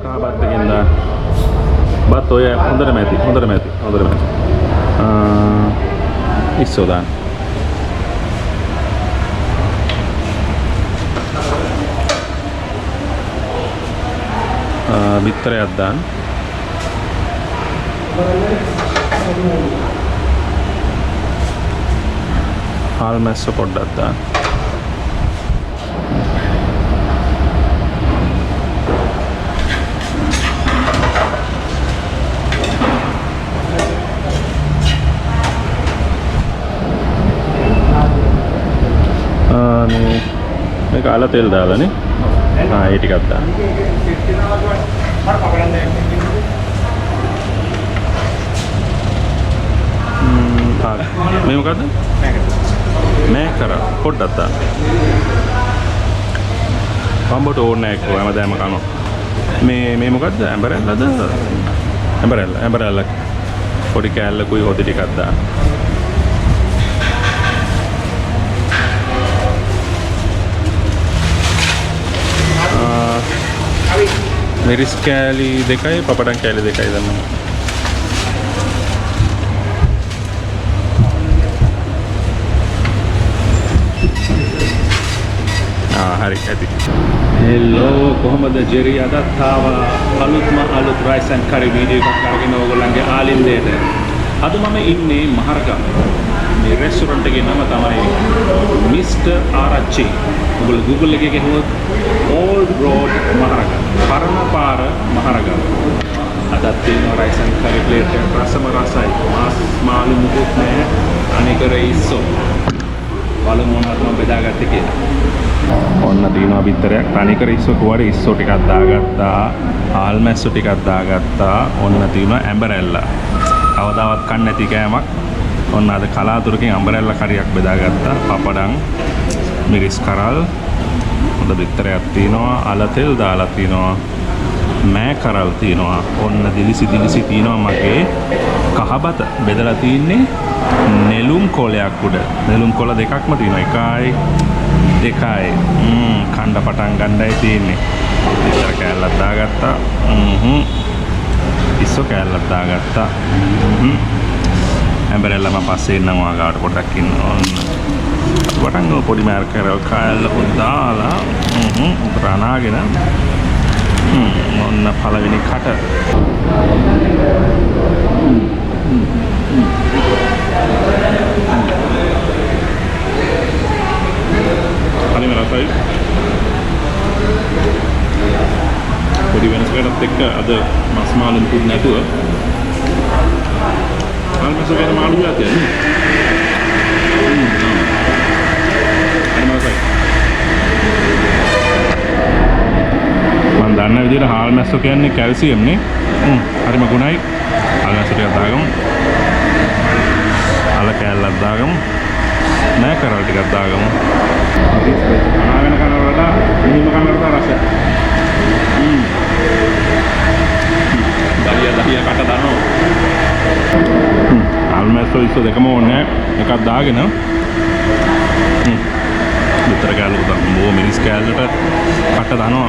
කාබත් එකෙන් දාන්න. බත් ඔය හොඳටම ඇති. ඉස්සෝ දාන්න. බිත්තරයක් දාන්න. හාල් මැස්ස පොඩ්ඩක් දාන්න. මේක අල තෙල් දාලානේ. ඒ ටිකක් දාන්න. මේ මොකද්ද? මේකර පොඩ්ඩක් දාන්න. පම්බට ඕනේ නැහැ කොහොම හැමදාම කනවා. මේ මොකද්ද? ඇඹරැල්ල. පොඩි කෑල්ලකුයි හොදි ටිකක් දාන්න. මිරිස් කෑලි දෙකයි පපඩම් කෑලි දෙකයි දාන්න. හරි ඇති. හෙලෝ කොහමද ජෙරි අදත් ආවා අලුත් රයිස් ඇන්ඩ් කරි වීඩියෝ එකක් අරගෙන ඕගොල්ලන්ගේ ආලින්දේට. අද මම ඉන්නේ මහරගම. මේ රෙස්ටොරන්ට් එකේ නම තමයි මිස්ටර් ආරච්චි. ඔයගොල්ලෝ Google එකේ ගහුවොත් Old Road මහරගම. පරණ පාර මහරගම. අදත් තියෙනවා රයිස් ඇන්ඩ් කරි ප්ලේට් එක රසම රසයි. මාළු මුකුත් නැහැ. අනික රයිස්සෝ. බලමු මොනවද මම බෙදාගත්තේ කියලා. ඔන්න දිනවා බිත්තරයක් තනිකර ඉස්සෝ කුවර ඉස්සෝ ටිකක් දාගත්තා. ආල් මැස්සෝ ටිකක් දාගත්තා. ඔන්න දිනවා ඇඹරැල්ලා. කවදාවත් කන්නේ නැති කෑමක්. ඔන්න අද කලාතුරකින් ඇඹරැල්ලා කරියක් බෙදාගත්තා. පපඩම් මිරිස් කරල් හොඳ බිත්තරයක් තියෙනවා. අල තෙල් දාලා තියෙනවා. මෑ කරල් තියෙනවා. ඔන්න දිලිසි තියෙනවා මගේ කහබත බෙදලා තින්නේ නෙළුම් කොලයක් උඩ. නෙළුම් කොල දෙකක්ම තියෙනවා. එකයි කණ්ඩ පටන් ගන්නයි තියෙන්නේ. ඉස්සර කෑල්ලක් දාගත්තා. ඉස්සෝ කෑල්ලක් දාගත්තා. ඇඹරෙල්ලම පස්සේ ඉන්නම් ඔයාගාට පොඩ්ඩක් ඉන්න ඕන. වටංග පොඩි මාර් කරල් කෑල්ල පොඩ්ඩක් දාලා උතරනාගෙන ඔන්න පළවෙනි කට. හරිම රසයි. පොඩි වෙනසකටත් එක්ක අද මස් මාළු මුකුත් නැතුව අල්මස වෙන මාළු යාතිය නේ. හරිම රසයි. මම දන්න විදිහට හාල් මැස්සෝ කියන්නේ කැල්සියම් නේ. හරිම ගුණයි. හාල් මැස්සෝ ටිකක් දාගමු. අල කෑල්ලක් දාගමු. නෑ කරල් ටිකක් දාගමු. අනාගෙන කනවට මෙහිම කනවට රසයි. දහිය කට දානවා. අල්මැස්සෝ ඉස්සෝ දෙකම ඕනේ. එකක් දාගෙන විතර කෑල්ලකට දාමු. මිරිස් කෑල්ලට කට දානවා.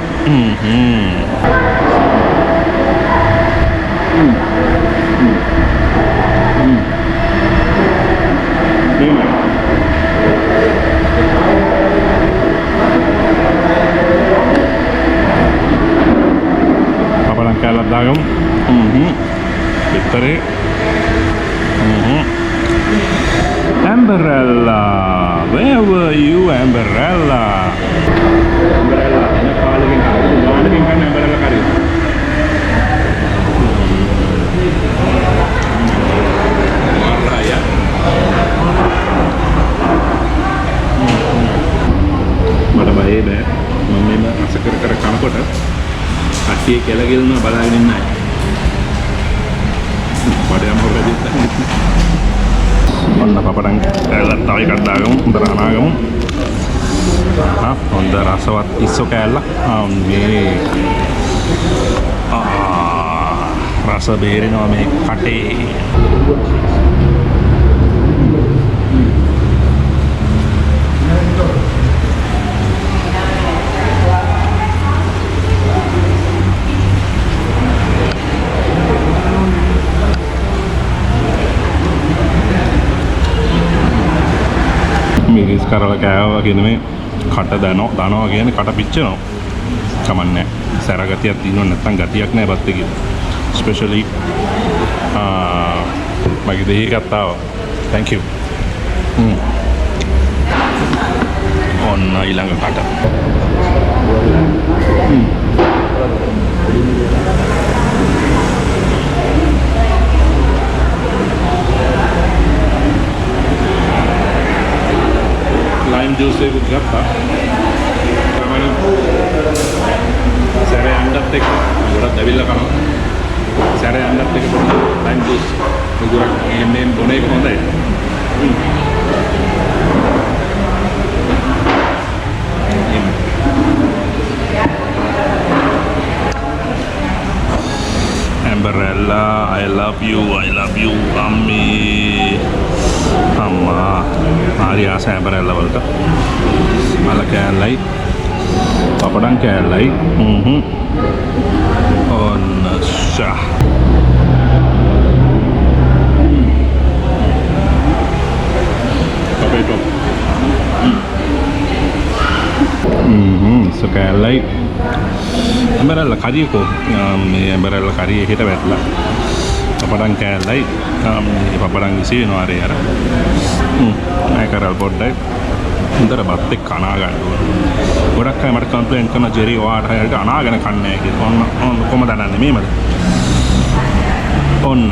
පපඩම් කෑල්ලක් දාගමු. විතරේ Amberella, where were you, Amberella? Amberella, ini paling kan Amberella kari. Marah ya. Mana bahaya be, mami mah asa kera kampot ah. Hati kelagilna balagin nai. Pada yang mau jadi. ඔන්න පපඩම් කෑල්ලක් තව එකක් දාගමු. හොඳ රානාගමු. හොඳ රසවත් ඉස්සෝ කෑල්ලක්. මේ රස බේරෙනවා මේ කටේ. කරලා කෑවා කියන මේ කට දනවා කියන්නේ කට පිච්චෙනවා. කමන්නේ. සැර ගතියක් තියෙනවා නැත්නම් ගතියක් නැහැ බත් එකේ. ස්පෙෂලි මගේ දෙහි කතාව. Thank you. ඔන්න ඊළඟ කට. lime juice එකක් ගත්තා. තමයි සැරේ අඬත් එක්ක ගොඩක් දැවිල්ලා කරනවා. සැරේ අඬත් එක්ක පොඩි lime juice උගුරක් එන්නේ බොනේ හොඳයි. Amberella, I love you, Ammi. Amma, hari asa Amberella වලට. මල කෑල්ලයි, පපඩම් කෑල්ලයි. ඔන්න ෂා. Potato. So කෑල්ලයි. Amberella කරිය කෝ මේ Amberella කරිය හිට වැටලා පපඩම් කෑල්ලයි මේ පපඩම් විසි වෙනවා අර මම කරල් පොඩ්ඩයි හොඳට බත් එක්ක අනා ගන්න ඕන. ගොඩක් අය මට කම්ප්ලේන්ට් කරන ජෙරි ඔයාට හරියට අනාගෙන කන්නේ නැහැ කියලා. ඔන්න කොහමද දන්නන්නේ මේමද? ඔන්න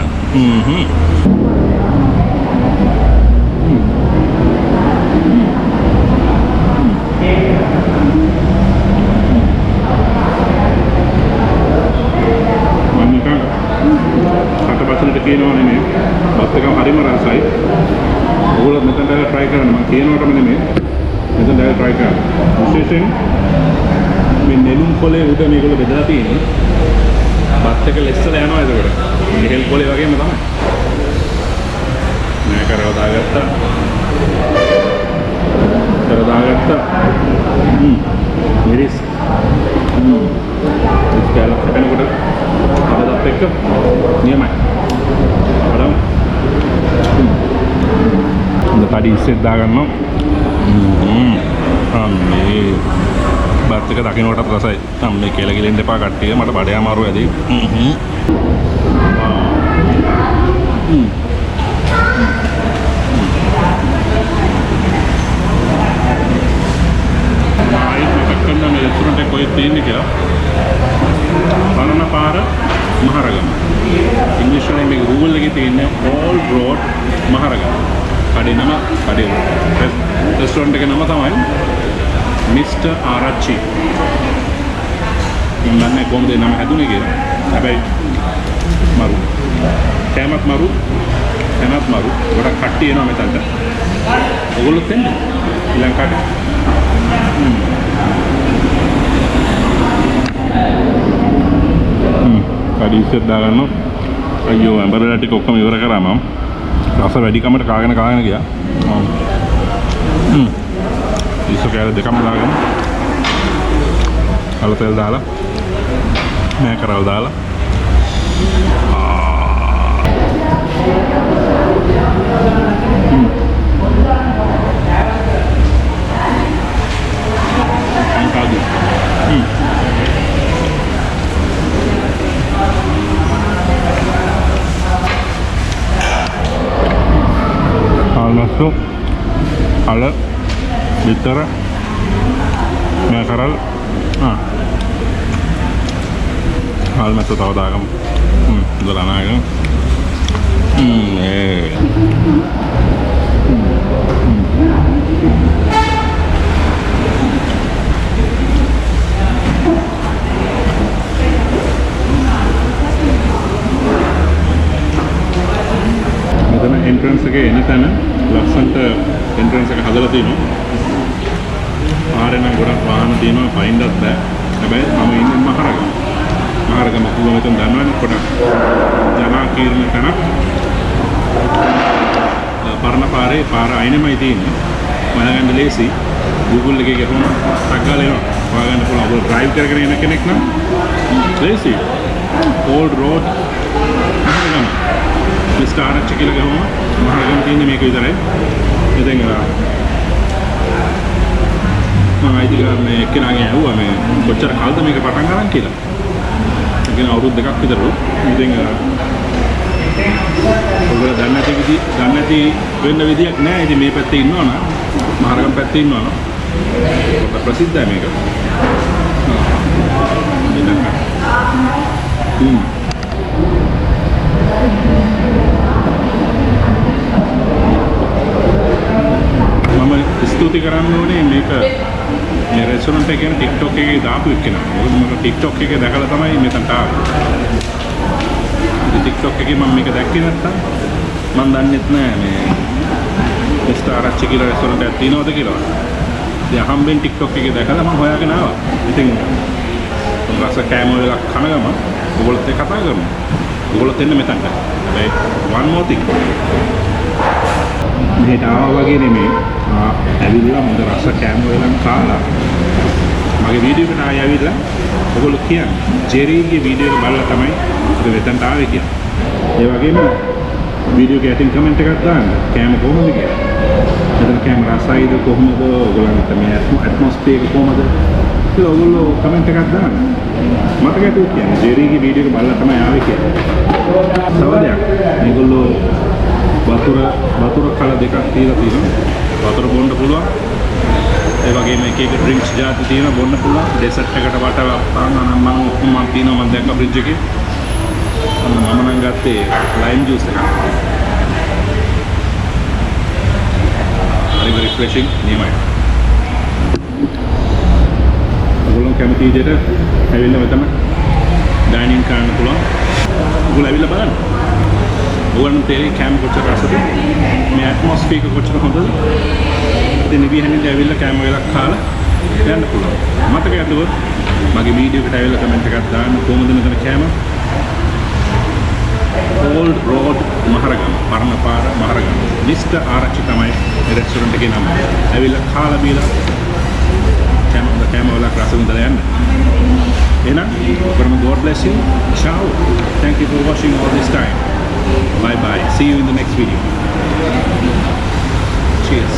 කියනවා නෙමෙයි බත් එකම හරිම රසයි. ඕගොල්ලෝ මෙතන දැන් try කරන්න මම කියනකොටම නෙමෙයි මෙතන දැන් try කරන්න. විශේෂයෙන් මේ නෙළුම් කොලේ උඩ මේගොල්ලෝ බෙදලා තියෙන්නේ. බත් එක ලෙස්සලා යනවා ඒකට. නෙළුම් කොලේ වගේම තමයි. මම කරව දාගත්තා. මිරිස්. ඒක කාලක් කනකොට අදත් එක්ක නියමයි. tadi ඉස්සෙත් දාගන්නවා. අම්මේ බත් එක දකින්නටත් රසයි. අම්මේ කියලා ගිලින්න එපා කට්ටිය. මට බඩේ අමාරු ඇදී. මේ රෙස්ටොරන්ට් එක කොහෙද තියෙන්නේ කියලා. බලනපාර මහරගම. ඉංග්‍රීසි වලින් මේක Google එකේ තියෙන්නේ Old Road මහරගම. කඩේ රෙස්ටොරන්ට් එකේ නම තමයි Mr. ආරච්චි. මම දන්නේ කොහොමද නම හැදුනේ කියලා. හැබැයි මරු. කැමත් මරු. ගොඩක් කට්ටිය එනවා මෙතනට. ඔයගොල්ලොත් එන්නේ ලංකාවට. කඩේ ඉස්සෙත් දාගන්නවා. අයියෝ ඇම්බරලා ටික ඔක්කොම ඉවර කරා මම. රස වැඩි කමට කාගෙන ගියා. ඉස්සෝ කෑල්ල දෙකම දාගෙන අලු තෙල් දාලා මෑ කරවල දාලා masuk ala bitter makaral hal masuk tahu dah kamu sederhana kan entrance එකේ එන තැන ලස්සන්ට entrance එක හදලා තිනවා. පාරේ නම් ගොඩක් වාහන තියෙනවා පයින්නත් බෑ. හැබැයි මම ඉන්නේ මහරගම. මහරගම කිව්වම එතන දන්නවනේ පොඩක් ජනා කීර්ණ තැනක්. පරණ පාර අයිනෙමයි තියෙන්නේ. මලගන්න ලේසි. Google එකේ ගහම ටක් ගාලා එනවා. හොයාගන්න පුළුවන්. ඔය drive කරගෙන එන කෙනෙක් නම් ලේසි. Old Road Maharagama. Mr. ආරච්චි කියලා ගහම මහරගම තියෙන්නේ මේක විතරයි. ඉතින් මම අයිතිකාරනේ එක්කෙනාගෙන් ඇහුවා මේ කොච්චර කාලද මේක පටන් ගන්න කියලා. ඒ කියන්නේ අවුරුදු 2ක් විතරලු. ඉතින් ඔයගොල්ලෝ දන්නේ නැති වෙන්න විදියක් නැහැ. ඉතින් මේ පැත්තේ ඉන්නවනම් මහරගම පැත්තේ ඉන්නවනම් ප්‍රසිද්ධයි මේක. මම ස්තුති කරන්න ඕනේ මේක මේ රෙස්ටොරන්ට් එක ගැන TikTok එකේ දාපු එක්කෙනා. මොකද මම TikTok එකේ දැකලා තමයි මෙතනට ආවේ. TikTok එකේ මම මේක දැක්කේ නැත්තම් මම දන්නෙත් නෑ මේ මිස්ටර් ආරච්චි කියලා රෙස්ටොරන්ට් එකක් තියෙනවද කියලා. ඉතින් අහම්බෙන් TikTok එකේ දැකලා මම හොයාගෙන ආවා. ඉතින් රස කෑම වල කන ගම ඔයගොල්ලොත් එක්ක කතා කරමු. ඔයගොල්ලොත් එන්න මෙතනට. හැබැයි one more thing. මෙහෙට ආවා වගේ නෙමෙයි. ඇවිල්ලා හොඳ රස කෑම වලම කාලා මගේ වීඩියෝ එකට ආයෙ ඇවිල්ලා ඔයගොල්ලෝ කියන්නේ ජෙරීගේ වීඩියෝ එක බලලා තමයි ඔක මෙතනට ආවේ කියලා. ඒ වගේම වීඩියෝ එකේ යටින් කමෙන්ට් එකක් දාන්න. කෑම කොහොමද කියලා. මෙතන කෑම රසයිද කොහොමද? ඔයගොල්ලන්ට මේ ඇට්මොස්ෆියර් එක කොහොමද? කියලා ඔයගොල්ලෝ කමෙන්ට් එකක් දාන්න. මතක ඇතුව කියන්නේ ජෙරීගේ වීඩියෝ එක බලලා තමයි ආවේ කියලා. තව දෙයක්. මේගොල්ලෝ වතුර කල දෙකක් තියලා තියෙනවා. වතුර බොන්න පුළුවන්. ඒ වගේම එක එක ඩ්‍රින්ක්ස් ಜಾති තියෙනවා බොන්න පුළුවන්. ඩෙසර්ට් එකට වටා පාන මම තියෙනවා මම දැක්ක ෆ්‍රිජ් එකේ. මම නම් ගත්තේ ලයිම් ජූස් එකක්. හරි රිෆ්‍රෙෂින් නියමයි. ඔයගොල්ලෝ කැමති විදිහට ඇවිල්ලා මෙතන ඩයිනින් කරන්න පුළුවන්. ඔයගොල්ලෝ ඇවිල්ලා බලන්න. ඔයගොල්ලන්ට තේරෙයි කැම් කොච්චර රසද? මේ ඇට්මොස්ෆියර් එක කොච්චර හොඳද? ඉතින් නිවිහැනින්ද ඇවිල්ලා කැම් එකක් කාලා යන්න පුළුවන්. මතක ඇතුව මගේ වීඩියෝ එකට ඇවිල්ලා කමෙන්ට් එකක් දාන්න කොහොමද මෙතන කැම? Old Road මහරගම පරණ පාර මහරගම. මිස්ටර් ආරච්චි තමයි මේ රෙස්ටොරන්ට් එකේ නම. ඇවිල්ලා කාලා බීලා කැම වල රස විඳලා යන්න. එහෙනම් ඔබටම God bless you. Ciao. Thank you for watching all this time. Bye bye. See you in the next video. Cheers.